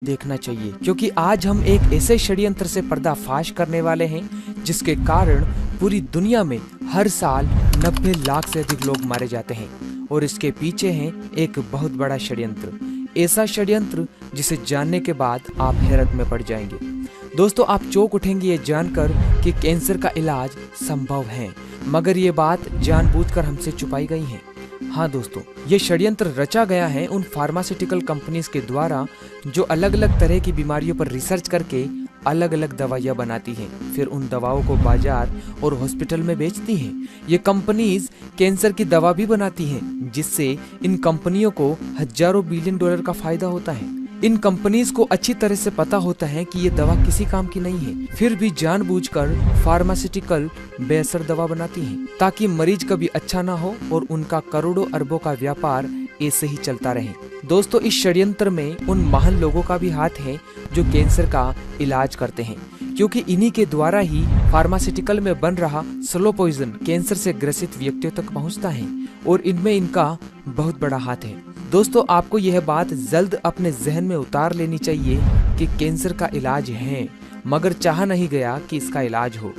देखना चाहिए, क्योंकि आज हम एक ऐसे षड्यंत्र से पर्दाफाश करने वाले हैं जिसके कारण पूरी दुनिया में हर साल 90 लाख से अधिक लोग मारे जाते हैं। और इसके पीछे है एक बहुत बड़ा षड्यंत्र, ऐसा षड्यंत्र जिसे जानने के बाद आप हैरत में पड़ जाएंगे। दोस्तों, आप चौंक उठेंगे ये जानकर कि कैंसर का इलाज संभव है, मगर ये बात जानबूझकर हमसे छुपाई गई है। हाँ दोस्तों, ये षड्यंत्र रचा गया है उन फार्मास्यूटिकल कंपनीज के द्वारा जो अलग अलग तरह की बीमारियों पर रिसर्च करके अलग अलग दवाइयाँ बनाती हैं, फिर उन दवाओं को बाजार और हॉस्पिटल में बेचती हैं। ये कंपनीज कैंसर की दवा भी बनाती हैं, जिससे इन कंपनियों को हजारों बिलियन डॉलर का फायदा होता है। इन कंपनीज को अच्छी तरह से पता होता है कि ये दवा किसी काम की नहीं है, फिर भी जानबूझकर फार्मास्यूटिकल बेअसर दवा बनाती हैं, ताकि मरीज कभी अच्छा ना हो और उनका करोड़ों अरबों का व्यापार ऐसे ही चलता रहे। दोस्तों, इस षड्यंत्र में उन महान लोगों का भी हाथ है जो कैंसर का इलाज करते हैं, क्योंकि इन्हीं के द्वारा ही फार्मास्यूटिकल में बन रहा स्लो पॉइजन कैंसर से ग्रसित व्यक्तियों तक पहुंचता है, और इनमें इनका बहुत बड़ा हाथ है। दोस्तों, आपको यह बात जल्द अपने जहन में उतार लेनी चाहिए कि कैंसर का इलाज है, मगर चाहा नहीं गया कि इसका इलाज हो।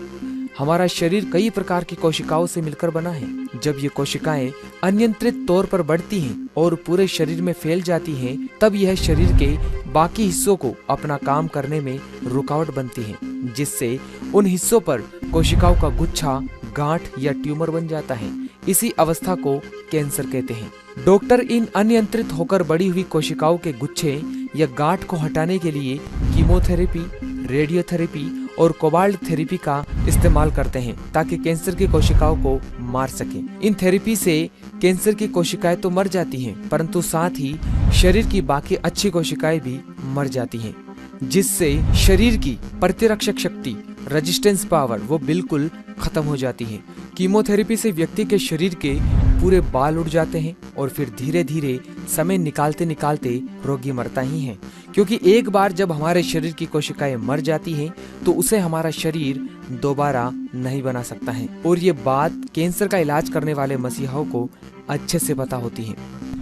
हमारा शरीर कई प्रकार की कोशिकाओं से मिलकर बना है। जब ये कोशिकाएं अनियंत्रित तौर पर बढ़ती हैं और पूरे शरीर में फैल जाती हैं, तब यह शरीर के बाकी हिस्सों को अपना काम करने में रुकावट बनती है, जिससे उन हिस्सों पर कोशिकाओं का गुच्छा, गांठ या ट्यूमर बन जाता है। इसी अवस्था को कैंसर कहते हैं। डॉक्टर इन अनियंत्रित होकर बड़ी हुई कोशिकाओं के गुच्छे या गांठ को हटाने के लिए कीमोथेरेपी, रेडियोथेरेपी और कोबाल्ट थेरेपी का इस्तेमाल करते हैं, ताकि कैंसर की कोशिकाओं को मार सकें। इन थेरेपी से कैंसर की कोशिकाएं तो मर जाती हैं, परंतु साथ ही शरीर की बाकी अच्छी कोशिकाएं भी मर जाती हैं, जिससे शरीर की प्रतिरक्षक शक्ति, रेजिस्टेंस पावर, वो बिल्कुल खत्म हो जाती है। कीमोथेरेपी से व्यक्ति के शरीर के पूरे बाल उड़ जाते हैं और फिर धीरे धीरे समय निकालते निकालते रोगी मरता ही है, क्योंकि एक बार जब हमारे शरीर की कोशिकाएं मर जाती हैं तो उसे हमारा शरीर दोबारा नहीं बना सकता है। और ये बात कैंसर का इलाज करने वाले मसीहाओं को अच्छे से पता होती है।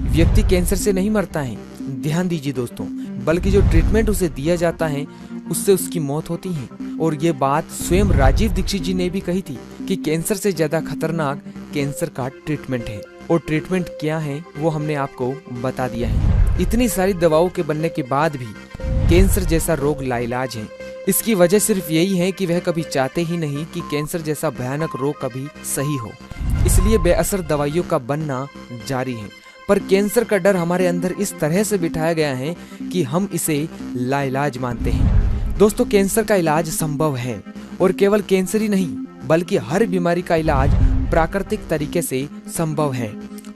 व्यक्ति कैंसर से नहीं मरता है, ध्यान दीजिए दोस्तों, बल्कि जो ट्रीटमेंट उसे दिया जाता है उससे उसकी मौत होती है। और ये बात स्वयं राजीव दीक्षित जी ने भी कही थी कि कैंसर से ज्यादा खतरनाक कैंसर का ट्रीटमेंट है। और ट्रीटमेंट क्या है वो हमने आपको बता दिया है। इतनी सारी दवाओं के बनने के बाद भी कैंसर जैसा रोग लाइलाज है। इसकी वजह सिर्फ यही है कि वह कभी चाहते ही नहीं कि कैंसर जैसा भयानक रोग कभी सही हो, इसलिए बेअसर दवाइयों का बनना जारी है। पर कैंसर का डर हमारे अंदर इस तरह से बिठाया गया है कि हम इसे लाइलाज मानते हैं। दोस्तों, कैंसर का इलाज संभव है, और केवल कैंसर ही नहीं बल्कि हर बीमारी का इलाज प्राकृतिक तरीके से संभव है।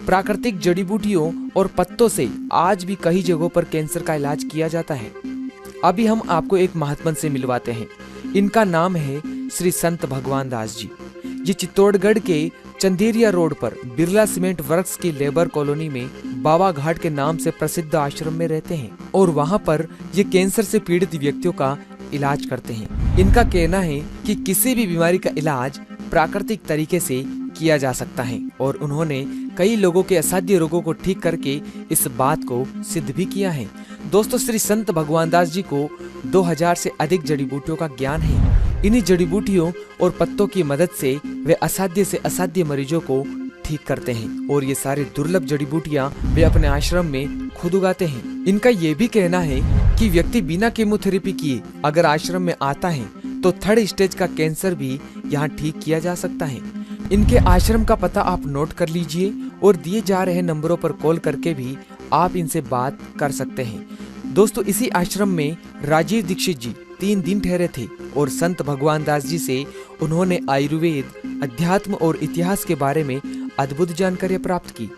प्राकृतिक जड़ी बूटियों और पत्तों से आज भी कई जगहों पर कैंसर का इलाज किया जाता है। अभी हम आपको एक महात्मा से मिलवाते हैं। इनका नाम है श्री संत भगवान दास जी। ये चित्तौड़गढ़ के चंदेरिया रोड पर बिरला सीमेंट वर्क्स की लेबर कॉलोनी में बाबा घाट के नाम से प्रसिद्ध आश्रम में रहते हैं, और वहाँ पर ये कैंसर से पीड़ित व्यक्तियों का इलाज करते हैं। इनका कहना है कि किसी भी बीमारी का इलाज प्राकृतिक तरीके से किया जा सकता है, और उन्होंने कई लोगों के असाध्य रोगों को ठीक करके इस बात को सिद्ध भी किया है। दोस्तों, श्री संत भगवान दास जी को 2000 से अधिक जड़ी बूटियों का ज्ञान है। इन्हीं जड़ी बूटियों और पत्तों की मदद से वे असाध्य से असाध्य मरीजों को ठीक करते हैं, और ये सारी दुर्लभ जड़ी बूटियां वे अपने आश्रम में खुद उगाते हैं। इनका ये भी कहना है कि व्यक्ति बिना कीमोथेरेपी किए अगर आश्रम में आता है तो 3rd स्टेज का कैंसर भी यहाँ ठीक किया जा सकता है। इनके आश्रम का पता आप नोट कर लीजिए, और दिए जा रहे नंबरों पर कॉल करके भी आप इनसे बात कर सकते हैं। दोस्तों, इसी आश्रम में राजीव दीक्षित जी 3 दिन ठहरे थे, और संत भगवान दास जी से उन्होंने आयुर्वेद, अध्यात्म और इतिहास के बारे में अद्भुत जानकारी प्राप्त की।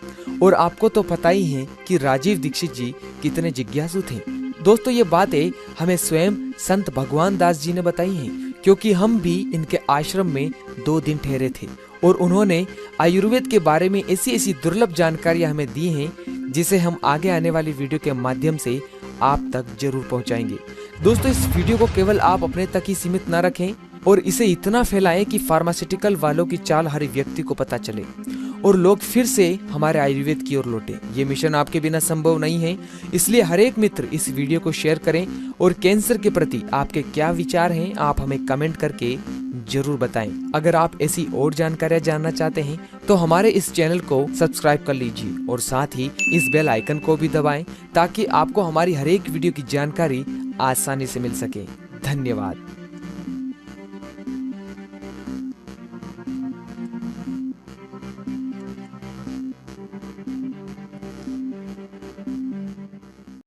और आपको तो पता ही है कि राजीव दीक्षित जी कितने जिज्ञासु थे। दोस्तों, ये बातें हमें स्वयं संत भगवान दास जी ने बताई हैं, क्योंकि हम भी इनके आश्रम में 2 दिन ठहरे थे, और उन्होंने आयुर्वेद के बारे में ऐसी ऐसी दुर्लभ जानकारियां हमें दी हैं, जिसे हम आगे आने वाली वीडियो के माध्यम से आप तक जरूर पहुंचाएंगे। दोस्तों, इस वीडियो को केवल आप अपने तक ही सीमित न रखें, और इसे इतना फैलाएं कि फार्मास्यूटिकल वालों की चाल हर व्यक्ति को पता चले। और लोग फिर से हमारे आयुर्वेद की ओर लौटे। ये मिशन आपके बिना संभव नहीं है, इसलिए हर एक मित्र इस वीडियो को शेयर करें और कैंसर के प्रति आपके क्या विचार हैं आप हमें कमेंट करके जरूर बताएं। अगर आप ऐसी और जानकारियां जानना चाहते हैं तो हमारे इस चैनल को सब्सक्राइब कर लीजिए और साथ ही इस बेल आइकन को भी दबाएं ताकि आपको हमारी हर एक वीडियो की जानकारी आसानी से मिल सके। धन्यवाद।